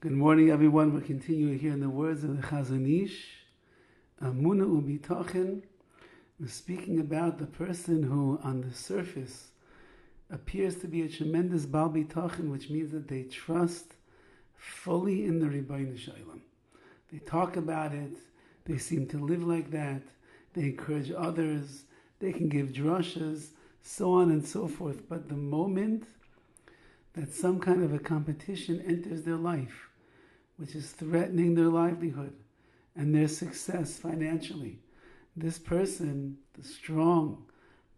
Good morning, everyone. We're continuing here in the words of the Chazon Ish, EMUNAH Bitachon. We're speaking about the person who, on the surface, appears to be a tremendous Baal Bitachon, which means that they trust fully in the Rabbi Shalom. They talk about it. They seem to live like that. They encourage others. They can give drashas, so on and so forth. But the moment that some kind of a competition enters their life, which is threatening their livelihood and their success financially, this person, the strong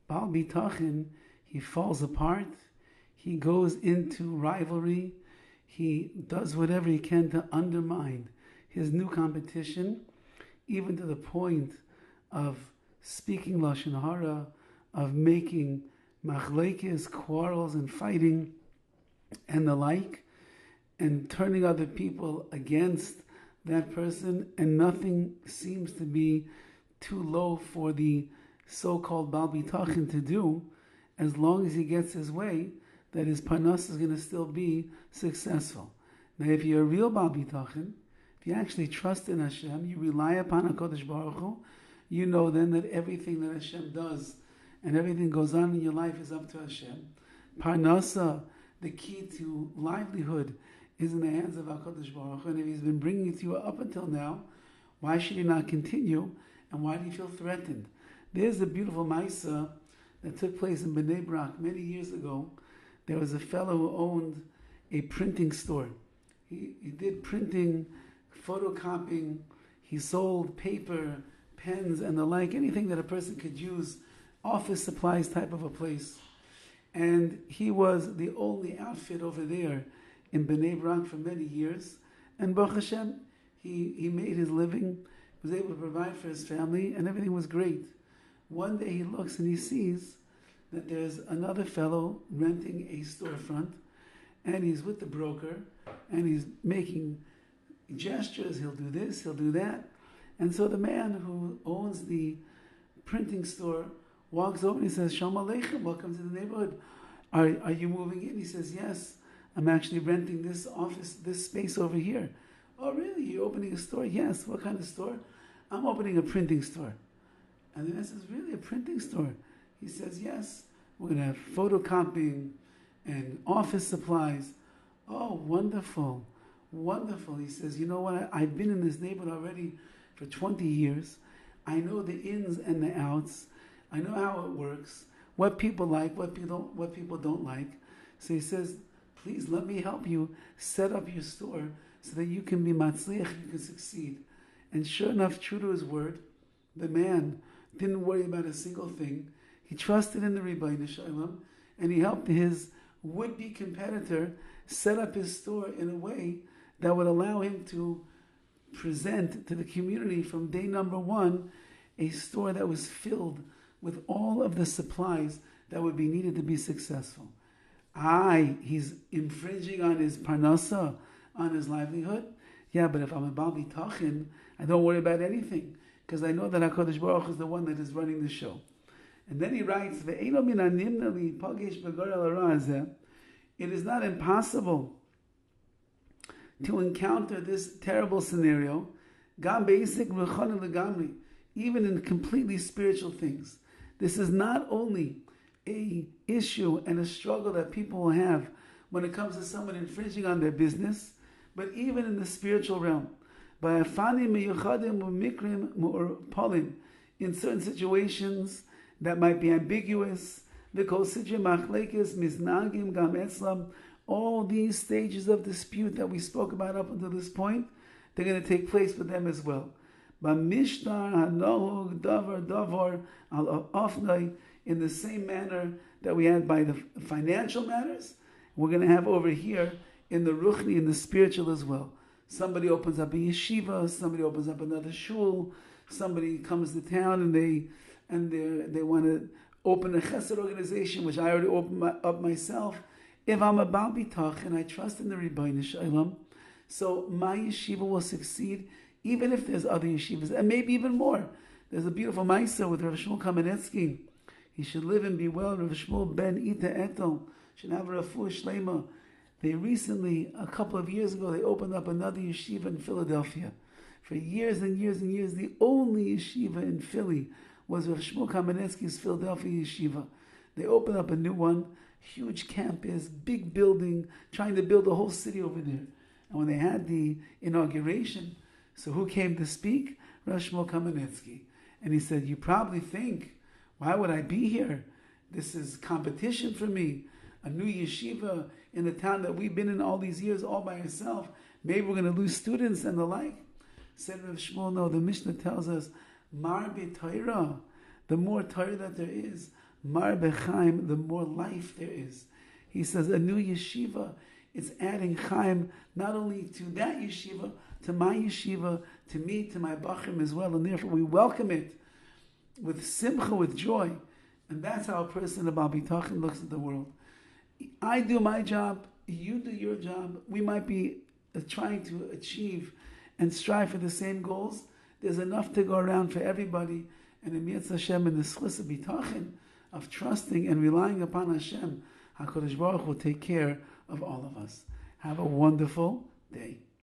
Baal Bitachon, he falls apart. He goes into rivalry. He does whatever he can to undermine his new competition, even to the point of speaking lashon hara, of making machlekes, quarrels and fighting and the like, and turning other people against that person, and nothing seems to be too low for the so-called Baal Bitachon to do, as long as he gets his way, that his parnas is going to still be successful. Now, if you're a real Baal Bitachon, if you actually trust in Hashem, you rely upon HaKadosh Baruch Hu, you know then that everything that Hashem does and everything goes on in your life is up to Hashem. Parnasa, the key to livelihood, is in the hands of HaKadosh Baruch Hu, and if He's been bringing it to you up until now, why should you not continue, and why do you feel threatened? There's a beautiful Maisa that took place in Bnei Brak many years ago. There was a fellow who owned a printing store. He did printing, photocopying, he sold paper, pens, and the like, anything that a person could use, office supplies type of a place. And he was the only outfit over there in Bnei Brak for many years, and Baruch Hashem, he made his living, was able to provide for his family, and everything was great. One day he looks and he sees that there's another fellow renting a storefront, and he's with the broker, and he's making gestures, he'll do this, he'll do that. And so the man who owns the printing store walks over and he says, Shalom Aleichem, welcome to the neighborhood. Are you moving in? He says, yes. I'm actually renting this office, this space over here. Oh, really? You're opening a store? Yes. What kind of store? I'm opening a printing store. And the man says, really, a printing store? He says, yes. We're going to have photocopying and office supplies. Oh, wonderful. Wonderful. He says, you know what? I've been in this neighborhood already for 20 years. I know the ins and the outs. I know how it works, what people like, what people don't like. So he says, please let me help you set up your store so that you can be matzliach, you can succeed. And sure enough, true to his word, the man didn't worry about a single thing. He trusted in the Rabbi Shalom, and he helped his would-be competitor set up his store in a way that would allow him to present to the community from day number one a store that was filled with all of the supplies that would be needed to be successful. He's infringing on his parnasa, on his livelihood. Yeah, but if I'm a Baal Bitachon, I don't worry about anything, because I know that HaKadosh Baruch Hu is the one that is running the show. And then he writes, it is not impossible to encounter this terrible scenario, even in completely spiritual things. This is not only a issue and a struggle that people will have when it comes to someone infringing on their business, but even in the spiritual realm. In certain situations that might be ambiguous, all these stages of dispute that we spoke about up until this point, they're going to take place with them as well. In the same manner that we had by the financial matters, we're going to have over here in the ruchni, in the spiritual as well. Somebody opens up a yeshiva, somebody opens up another shul, somebody comes to town and they want to open a chesed organization, which I already opened up myself. If I'm a Baal Bitachon and I trust in the Rabbi Shalom, so my yeshiva will succeed, even if there's other yeshivas, and maybe even more. There's a beautiful Maisa with Rav Shmuel Kamenetsky. He should live and be well. Rav Shmuel ben Ita Etel should have a refuah shlema. They recently, a couple of years ago, they opened up another yeshiva in Philadelphia. For years and years and years, the only yeshiva in Philly was Rav Shmuel Kamenetsky's Philadelphia yeshiva. They opened up a new one, huge campus, big building, trying to build a whole city over there. And when they had the inauguration, so who came to speak? Rav Shmuel Kamenetsky. And he said, you probably think, why would I be here? This is competition for me. A new yeshiva in the town that we've been in all these years all by ourselves. Maybe we're going to lose students and the like. Said Rav Shmuel, no, the Mishnah tells us, Mar b'Torah, the more Torah that there is, Mar b'Chaim, the more life there is. He says, a new yeshiva, it's adding Chaim not only to that yeshiva, to my yeshiva, to me, to my Bachrim as well, and therefore we welcome it with simcha, with joy. And that's how a person about Bitachon looks at the world. I do my job, you do your job. We might be trying to achieve and strive for the same goals. There's enough to go around for everybody. And in Mitzvah Hashem, in the schus of Bitachon, of trusting and relying upon Hashem, HaKadosh Baruch will take care of all of us. Have a wonderful day.